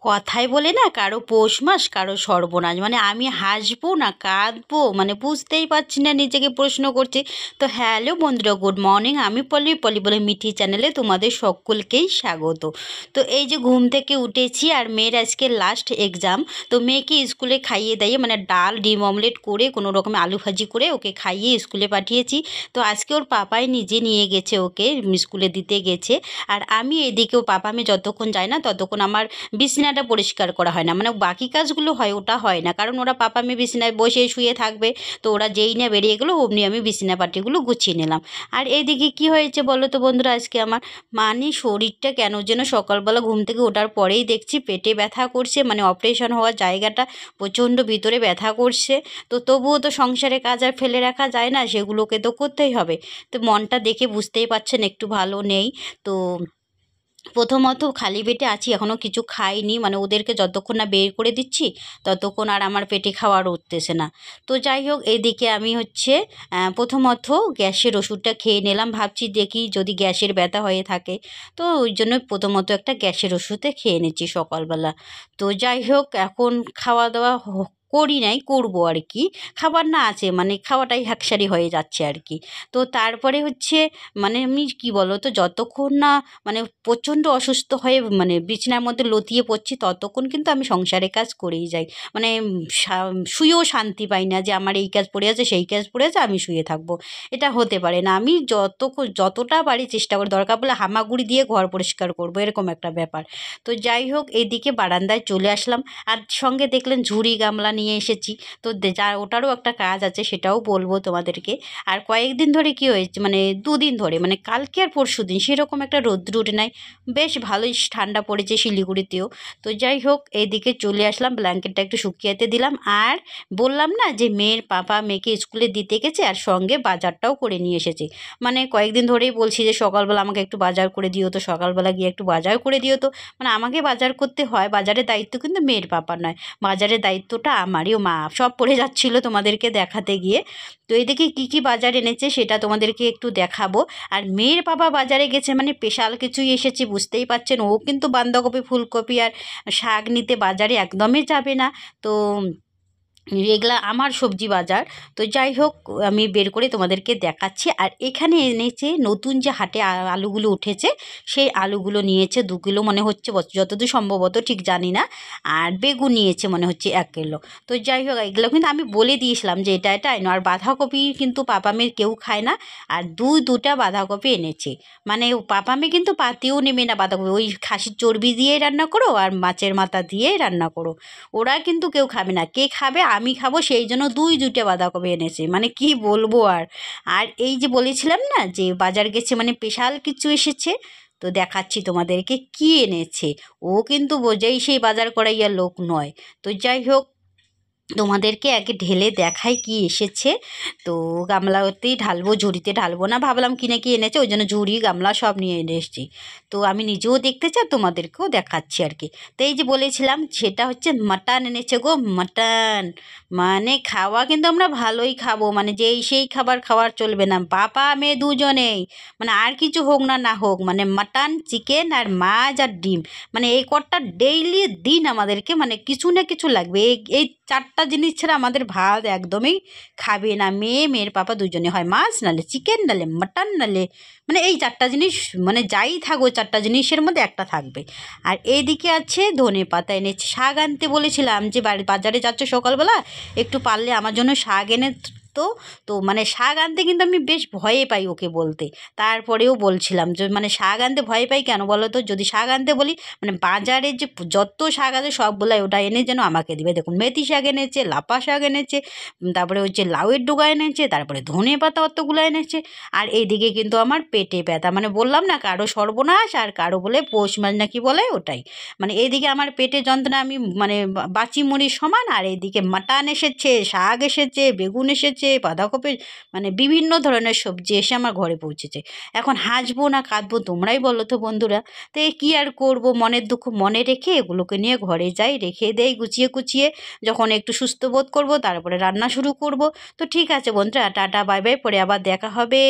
কথায় বলে না, কারো পৌষ মাস কারো সর্বনাশ। মানে আমি হাসবো না কাঁদবো মানে বুঝতেই পারছি না, নিজেকে প্রশ্ন করছি। তো হ্যালো বন্ধুরা, গুড মর্নিং। আমি পলি পলি বলে মিঠি চ্যানেলে তোমাদের সকলকেই স্বাগত। তো এই যে ঘুম থেকে উঠেছি, আর মেয়ের আজকে লাস্ট এক্সাম। তো মেয়েকে স্কুলে খাইয়ে দাইয়ে মানে ডাল ডিম অমলেট করে কোনো রকমে আলু ভাজি করে ওকে খাইয়ে স্কুলে পাঠিয়েছি। তো আজকে ওর পাপাই নিজে নিয়ে গেছে ওকে স্কুলে দিতে গেছে। আর আমি এদিকে ওর পাপা আমি যতক্ষণ যাই না ততক্ষণ আমার বিছানাটা পরিষ্কার করা হয় না। মানে বাকি কাজগুলো হয়, ওটা হয় না, কারণ ওরা পাপা মেয়ে বিছানায় বসে শুয়ে থাকবে। তো ওরা যেই না বেরিয়ে গেলো অমনি আমি বিছানা পাটিগুলো গুছিয়ে নিলাম। আর এইদিকে কি হয়েছে বলো তো বন্ধুরা, আজকে আমার মানে শরীরটা কেন যেন সকালবেলা ঘুম থেকে ওঠার পরেই দেখছি পেটে ব্যথা করছে। মানে অপারেশন হওয়ার জায়গাটা প্রচণ্ড ভিতরে ব্যথা করছে। তো তবুও তো সংসারে কাজ আর ফেলে রাখা যায় না, সেগুলোকে তো করতেই হবে। তো মনটা দেখে বুঝতেই পারছেন একটু ভালো নেই। তো প্রথমত খালি পেটে আছি, এখনও কিছু খাইনি। মানে ওদেরকে যতক্ষণ না বের করে দিচ্ছি ততক্ষণ আর আমার পেটে খাওয়ার উঠতেছে না। তো যাই হোক, এদিকে আমি হচ্ছে প্রথমত গ্যাসের ওষুধটা খেয়ে নিলাম। ভাবছি দেখি যদি গ্যাসের ব্যথা হয়ে থাকে, তো ওই জন্য প্রথমত একটা গ্যাসের ওষুধে খেয়ে নিচ্ছি সকালবেলা। তো যাই হোক, এখন খাওয়া দাওয়া করি নাই, করবো আর কি। খাবার না আছে মানে খাওয়াটাই হাকসারি হয়ে যাচ্ছে আর কি। তো তারপরে হচ্ছে মানে আমি কি বলো তো, যতক্ষণ না মানে প্রচণ্ড অসুস্থ হয়ে মানে বিছানার মধ্যে লতিয়ে পড়ছি ততক্ষণ কিন্তু আমি সংসারের কাজ করেই যাই। মানে শুয়েও শান্তি পাই না যে আমার এই কাজ পড়ে আছে সেই কাজ পড়ে আছে আমি শুয়ে থাকবো, এটা হতে পারে না। আমি যতটা পারি চেষ্টা করি, দরকার পড়লে হামাগুড়ি দিয়ে ঘর পরিষ্কার করবো, এরকম একটা ব্যাপার। তো যাই হোক, এইদিকে বারান্দায় চলে আসলাম। আর সঙ্গে দেখলেন ঝুড়ি গামলা নিয়ে এসেছি। তো যা ওটারও একটা কাজ আছে, সেটাও বলবো তোমাদেরকে। আর কয়েকদিন ধরে কি হয়েছে, মানে দুদিন ধরে মানে কালকে আর পরশু দিন সেরকম একটা রোদ্র উঠে নাই, বেশ ভালোই ঠান্ডা পড়েছে শিলিগুড়িতেও। তো যাই হোক, এইদিকে চলে আসলাম, ব্ল্যাঙ্কেটটা একটু শুকিয়েতে দিলাম। আর বললাম না যে মেয়ের পাপা মেয়েকে স্কুলে দিতে গেছে আর সঙ্গে বাজারটাও করে নিয়ে এসেছে। মানে কয়েকদিন ধরেই বলছি যে সকালবেলা আমাকে একটু বাজার করে দিও, তো সকালবেলা গিয়ে একটু বাজার করে দিও। তো মানে আমাকে বাজার করতে হয়, বাজারের দায়িত্ব কিন্তু মেয়ের পাপার নয়, বাজারের দায়িত্বটা আমারই। ও মা সব পড়ে যাচ্ছিলো তোমাদেরকে দেখাতে গিয়ে। তো এইদিকে কী কী বাজার এনেছে সেটা তোমাদেরকে একটু দেখাবো। আর মেয়ের বাবা বাজারে গেছে মানে স্পেশাল কিছুই এসেছে, বুঝতেই পারছেন। ও কিন্তু বাঁধাকপি ফুলকপি আর শাক নিতে বাজারে একদমই যাবে না। তো এগুলা আমার সবজি বাজার। তো যাই হোক, আমি বের করে তোমাদেরকে দেখাচ্ছি। আর এখানে এনেছে নতুন যে হাটে আলুগুলো উঠেছে, সেই আলুগুলো নিয়েছে 2 কিলো মনে হচ্ছে, যতদূর সম্ভবত ঠিক জানি না। আর বেগুন নিয়েছে মনে হচ্ছে 1 কিলো। তো যাই হোক, এগুলো কিন্তু আমি বলে দিয়েছিলাম যে এটা এনো। আর বাঁধাকপি কিন্তু পাপা মেয়ের কেউ খায় না, আর দুটা বাঁধাকপি এনেছে। মানে পাপা মেয়ে কিন্তু পাতেও নেবে না বাঁধাকপি, ওই খাসির চর্বি দিয়েই রান্না করো আর মাছের মাথা দিয়েই রান্না করো, ওরা কিন্তু কেউ খাবে না। কে খাবে, আমি খাবো, সেই জন্য দুইটা বাঁধাকপি এনেছে। মানে কি বলবো আর। আর এই যে বলেছিলাম না যে বাজার গেছে মানে স্পেশাল কিছু এসেছে, তো দেখাচ্ছি তোমাদেরকে কি এনেছে। ও কিন্তু বোঝাই সেই বাজার করাইয়া লোক নয়। তো যাই হোক, তোমাদেরকে আগে ঢেলে দেখাই কি এসেছে। তো গামলাতেই ঢালবো, ঝুড়িতে ঢালবো না, ভাবলাম কিনে কি এনেছে, ওই জন্য ঝুড়ি গামলা সব নিয়ে এসেছি। তো আমি নিজেও দেখতে চাই, তোমাদেরকেও দেখাচ্ছি আর কি। তো এই যে বলেছিলাম সেটা হচ্ছে মাটন এনেছে গো, মাটন। মানে খাওয়া কিন্তু আমরা ভালোই খাবো, মানে যেই সেই খাবার খাওয়ার চলবে না, বাবা মেয়ে দুজনেই। মানে আর কিছু হোক না না হোক, মানে মাটন চিকেন আর মাছ আর ডিম, মানে এই কটা ডেইলি দিন আমাদেরকে মানে কিছু না কিছু লাগবে। এই 4টা জিনিস ছাড়া আমাদের ভাত একদমই খাবে না। মেয়ের পাপা দুজনে, হয় মাছ নালে চিকেন নালে মাটন নালে মানে এই 4টা জিনিস, মানে যাই থাকো 4টা জিনিসের মধ্যে একটা থাকবে। আর এইদিকে আছে ধনে পাতা এনেছে। শাক আনতে বলেছিলাম যে বাজারে যাচ্ছে সকালবেলা, একটু পারলে আমার জন্য শাক এনে তো। তো মানে শাক আনতে কিন্তু আমি বেশ ভয়ে পাই ওকে বলতে। তারপরেও বলছিলাম যে মানে শাক আনতে ভয় পাই কেন বলো তো, যদি শাক আনতে বলি মানে বাজারে যে যত শাক আছে সবগুলাই ওটা এনে যেন আমাকে দিবে। দেখুন মেথি শাক এনেছে, লাপা শাক এনেছে, তারপরে হচ্ছে লাউয়ের ডোগা এনেছে, তারপরে ধনে পাতা অতগুলো এনেছে। আর এইদিকে কিন্তু আমার পেটে ব্যথা, মানে বললাম না কারো সর্বনাশ আর কারো বলে পৌষ মাস না কি বলে ওটাই। মানে এইদিকে আমার পেটে যন্ত্রণা আমি মানে বাঁচি মুড়ির সমান, আর এইদিকে মাটন এসেছে, শাক এসেছে, বেগুন এসেছে, বাঁধাকপি, মানে বিভিন্ন ধরনের সবজি এসে আমার ঘরে পৌঁছেছে। এখন হাসবো না কাঁদবো তোমরাই বলো তো বন্ধুরা। তো এই কী আর করবো, মনের দুঃখ মনে রেখে এগুলোকে নিয়ে ঘরে যাই, রেখে দেই গুছিয়ে কুচিয়ে। যখন একটু সুস্থ বোধ করবো তারপরে রান্না শুরু করব। তো ঠিক আছে বন্ধুরা, টাটা বাই বাই, পরে আবার দেখা হবে।